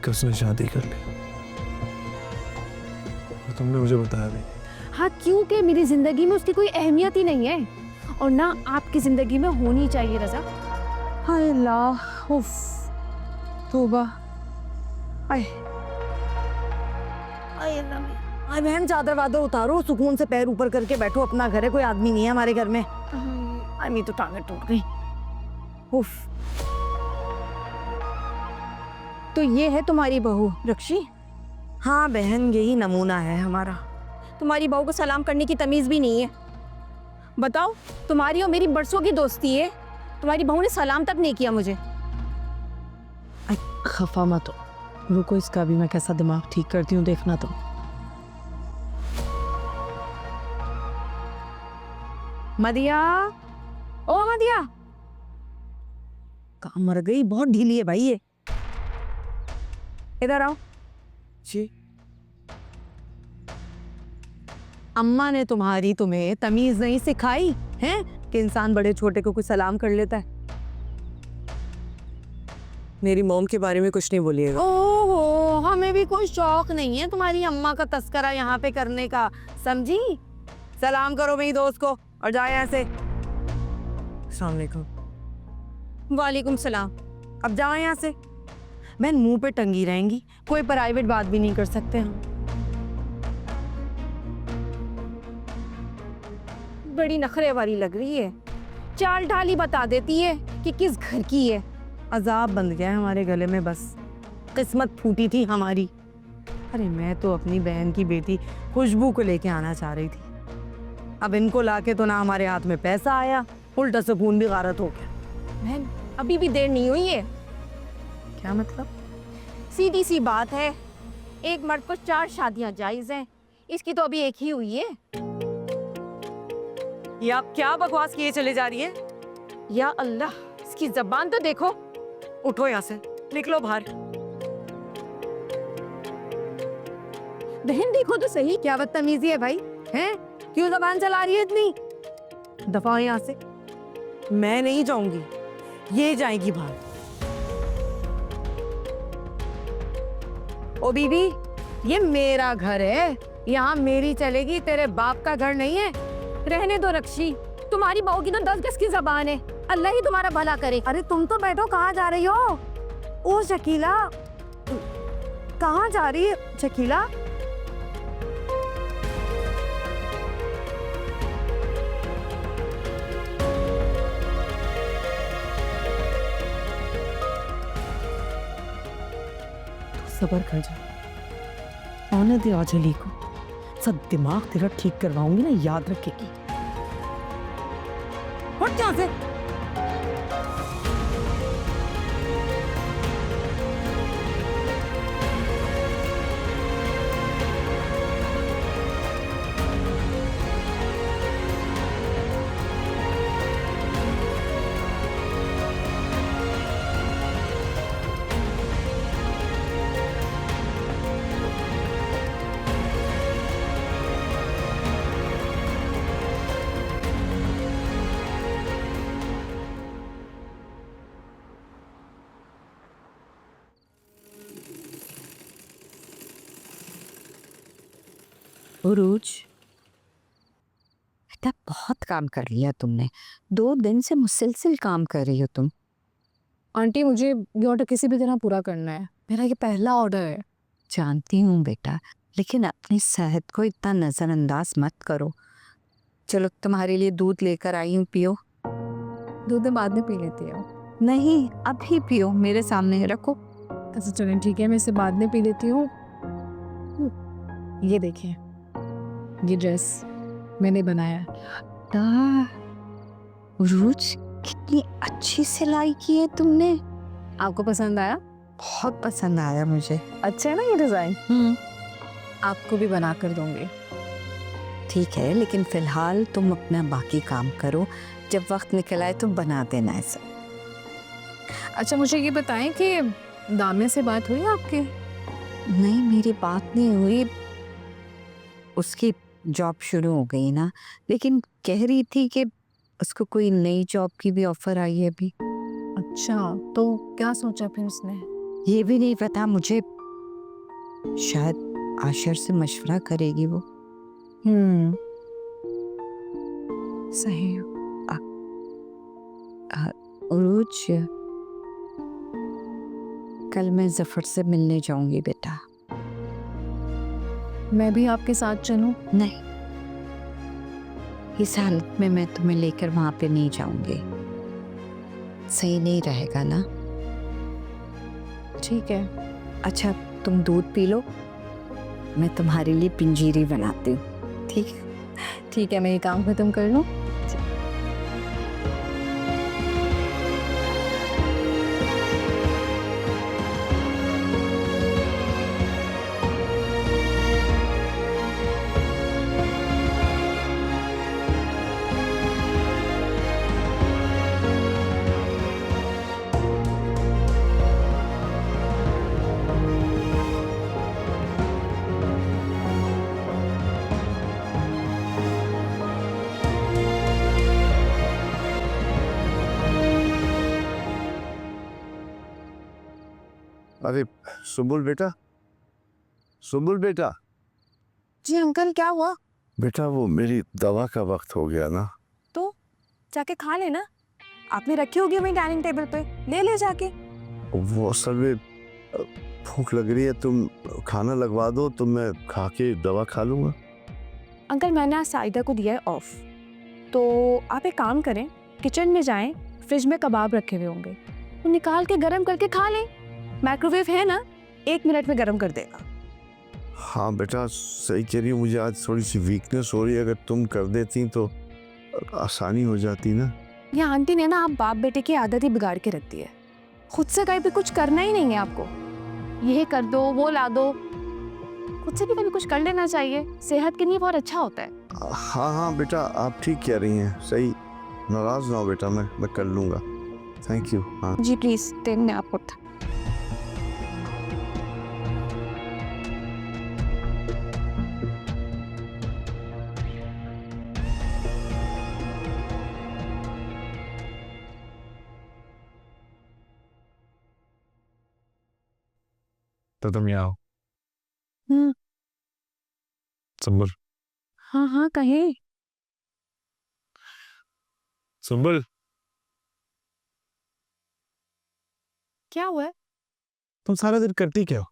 कि उसने शादी कर ली। और तुमने मुझे बताया भी। हाँ, क्योंकि मेरी जिंदगी में उसकी कोई अहमियत ही नहीं है और ना आपकी जिंदगी में होनी चाहिए रजा। हाय अल्लाह, उफ, तौबा। आय आय बहन, चादर वादर उतारो, सुकून से पैर ऊपर करके बैठो। अपना घर है, कोई आदमी नहीं है हमारे घर में। आई मेरी तो टांगें टूट गई। उफ। तो ये है तुम्हारी बहू रक्षी? हाँ बहन, यही नमूना है हमारा। तुम्हारी बहू को सलाम करने की तमीज भी नहीं है। बताओ, तुम्हारी और मेरी बरसों की दोस्ती है, तुम्हारी बहू ने सलाम तक नहीं किया मुझे। खफा मत हो, रुको, इसका भी मैं कैसा दिमाग ठीक करती हूँ, देखना तुम। मदिया, ओ मदिया, कहाँ मर गई? बहुत ढीली है भाई ये। इधर आओ। जी। अम्मा ने तुम्हें तमीज नहीं सिखाई है कि इंसान बड़े छोटे को कुछ सलाम कर लेता है? मेरी मॉम के बारे में कुछ नहीं बोलिएगा। ओहो, हमें भी कोई शौक नहीं है तुम्हारी अम्मा का तस्करा यहाँ पे करने का, समझी? सलाम करो मेरी दोस्त को और जाए यहाँ से। अस्सलाम वालेकुम। वालेकुम सलाम। अब जाओ यहाँ से। बहन, मुंह पे टंगी रहेंगी, कोई प्राइवेट बात भी नहीं कर सकते हम। बड़ी नखरे वाली लग रही है, चाल ढाली बता देती है कि किस घर की है। अजाब बंध गया है हमारे गले में, बस किस्मत फूटी थी हमारी। अरे मैं तो अपनी बहन की बेटी खुशबू को लेके आना चाह रही थी, अब इनको लाके तो ना हमारे हाथ में पैसा आया, उल्टा सुकून भी गारत हो गया। बहन, अभी भी देर नहीं हुई है। क्या मतलब? सीधी सी बात है, एक मर्द को 4 शादियां जायज हैं, इसकी तो अभी एक ही हुई है। ये आप क्या बकवास किए चले जा रही है? या अल्लाह, इसकी जबान तो देखो। उठो यहाँ से, निकलो बाहर। बहन देखो तो सही, क्या बदतमीजी है भाई, हैं? क्यों जबान चला रही है इतनी? दफा यहाँ से। मैं नहीं जाऊंगी, ये जाएगी बाहर। ओ बीबी, ये मेरा घर है, यहाँ मेरी चलेगी, तेरे बाप का घर नहीं है। रहने दो रक्षी, तुम्हारी बहू की तो 10 गज की जबान है, अल्लाह ही तुम्हारा भला करे। अरे तुम तो बैठो, कहाँ जा रही हो? ओ शकीला, कहाँ जा रही है शकीला? सबर कर जा, आने दे आजली को, सब दिमाग तेरा ठीक करवाऊंगी ना, याद रखेगी। हट यहाँ से। उरूज, बेटा बहुत काम कर लिया तुमने, 2 दिन से मुसलसल काम कर रही हो तुम। आंटी, मुझे ये ऑर्डर किसी भी तरह पूरा करना है, मेरा ये पहला ऑर्डर है। जानती हूँ बेटा, लेकिन अपनी सेहत को इतना नज़रअंदाज मत करो। चलो तुम्हारे लिए दूध लेकर आई हूँ, पियो। दूध बाद में पी लेती हूँ। नहीं, अभी पियो, मेरे सामने रखो। अच्छा चलें, ठीक है, मैं इसे बाद में पी लेती हूँ। ये देखिए, ये ड्रेस मैंने बनाया है। उरूज, कितनी अच्छी सिलाई की है तुमने। आपको पसंद आया? बहुत पसंद आया मुझे। अच्छा है ना ये डिजाइन? आपको भी बना कर दूंगी। ठीक है, लेकिन फिलहाल तुम अपना बाकी काम करो, जब वक्त निकल आए तो बना देना ऐसा। अच्छा मुझे ये बताएं कि दामिया से बात हुई आपके? नहीं, मेरी बात नहीं हुई, उसकी जॉब शुरू हो गई ना, लेकिन कह रही थी कि उसको कोई नई जॉब की भी ऑफर आई है अभी। अच्छा, तो क्या सोचा फिर उसने? ये भी नहीं पता मुझे, शायद आशर से मशवरा करेगी वो। सही। उरूज, कल मैं जफर से मिलने जाऊंगी बेटा। मैं भी आपके साथ चलूं? नहीं, इस हालत में मैं तुम्हें लेकर वहां पे नहीं जाऊंगी, सही नहीं रहेगा ना। ठीक है। अच्छा, तुम दूध पी लो, मैं तुम्हारे लिए पिंजीरी बनाती हूँ। ठीक? ठीक है, मैं ये काम खत्म कर लूं। अरे सुबुल बेटा, सुबुल बेटा। जी अंकल, क्या हुआ? बेटा वो मेरी दवा का वक्त हो गया ना। तो जाके खा लेना, आपने रखी होगी वहीं डाइनिंग टेबल पे, ले ले जाके। वो असल में भूख लग रही है, तुम खाना लगवा दो तो मैं खा के दवा खा लूँगा। अंकल मैंने आज साइदा को दिया है ऑफ, तो आप एक काम करें, किचन में जाएं, फ्रिज में कबाब रखे हुए होंगे, वो निकाल के गरम करके खा लें। माइक्रोवेव है ना, 1 मिनट में गरम कर देगा। हाँ बेटा सही कह रही हो, मुझे आज थोड़ी सी वीकनेस हो रही है, अगर तुम कर देती तो आसानी हो जाती ना। ये आंटी ने ना आप बाप बेटे की आदत ही बिगाड़ के रख दी है, खुद से कहीं भी कुछ करना ही नहीं है आपको। ये कर दो, वो ला दो, खुद से भी कभी कुछ कर लेना चाहिए, सेहत के लिए बहुत अच्छा होता है। हाँ हाँ बेटा आप ठीक कह रही हैं, सही, नाराज ना हो बेटा, मैं कर लूँगा। Thank you. हाँ जी प्लीज, टेन में आप उठा। तो तुम यहाँ आओ। सुंबुल, हाँ हाँ कहें। सुंबुल, क्या हुआ है? तुम सारा दिन करती क्या हो?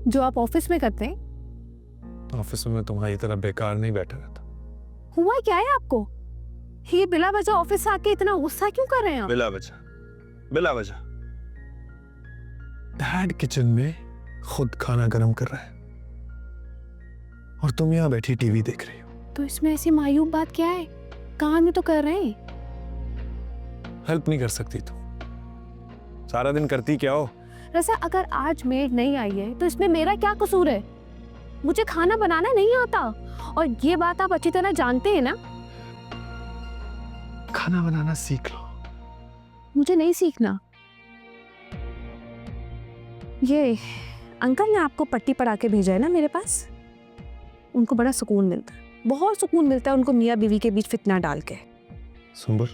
जो आप ऑफिस में करते हैं। ऑफिस में मैं तुम्हारी तरह बेकार नहीं बैठा रहता। हुआ क्या है आपको? ये बिला वजह ऑफिस आके इतना गुस्सा क्यों कर रहे हैं आप? बिला वजह, बिला वजह। डैड किचन में खुद खाना गरम कर रहा है और तुम यहाँ बैठी टीवी देख रही हो। तो इसमें ऐसी मायूब बात क्या है? काम ही तो कर रहे हैं। हेल्प नहीं कर सकती तुम? सारा दिन करती क्या हो? रसा, अगर आज मेड नहीं आई है तो इसमें मेरा क्या कसूर है? मुझे खाना बनाना नहीं आता और ये बात आप अच्छी तरह जानते हैं ना। खाना बनाना सीख लो। मुझे नहीं सीखना। ये अंकल ने आपको पट्टी पढ़ा के भेजा है ना मेरे पास, उनको बड़ा सुकून मिलता है, बहुत सुकून मिलता है उनको मियाँ बीवी के बीच फितना डाल के। सुंबुल,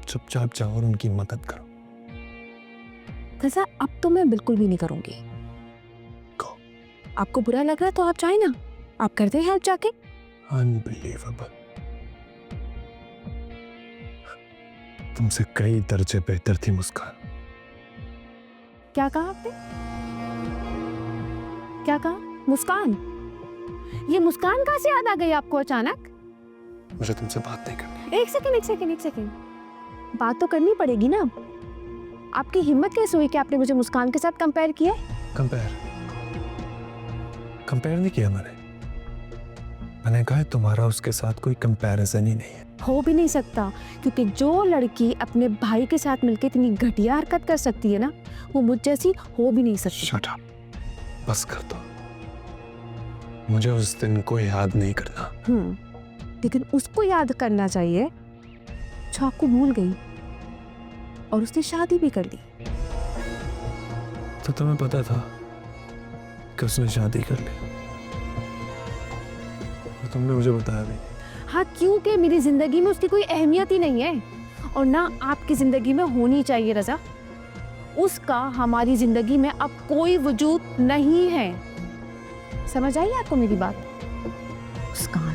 चुपचाप जाओ और उनकी मदद करो। रसा, अब तो मैं बिल्कुल भी नहीं करूंगी। आपको बुरा लग रहा है तो आप चाहे ना, आप करते हैं हेल्प जाके। अनबिलीवेबल, तुमसे कई दर्जे बेहतर थी मुस्कान। क्या कहा आपने? क्या कहा? मुस्कान? ये मुस्कान कहाँ से याद आ गई आपको अचानक? मुझे तुमसे बात नहीं करनी। एक सेकंड, बात तो करनी पड़ेगी ना। आपकी हिम्मत कैसे हुई कि आपने मुझे मुस्कान के साथ कंपेयर किया? कंपेयर नहीं किया मैंने कहा तुम्हारा उसके साथ कोई कंपैरिजन ही नहीं है। हो भी नहीं सकता, क्योंकि जो लड़की अपने भाई के साथ मिलकर इतनी घटिया हरकत कर सकती है ना, वो मुझ जैसी हो भी नहीं सकती। शट अप, बस कर दो। मुझे उस दिन को याद नहीं करना। लेकिन उसको याद करना चाहिए जो आपको भूल गई और उसने शादी भी कर ली। तो तुम्हें पता था कि उसने शादी कर ली और तुमने मुझे बताया भी? हाँ, क्योंकि मेरी जिंदगी में उसकी कोई अहमियत ही नहीं है और ना आपकी ज़िंदगी में होनी चाहिए रज़ा। उसका हमारी ज़िंदगी में अब कोई वजूद नहीं है। समझ आई आपको मेरी बात? उसका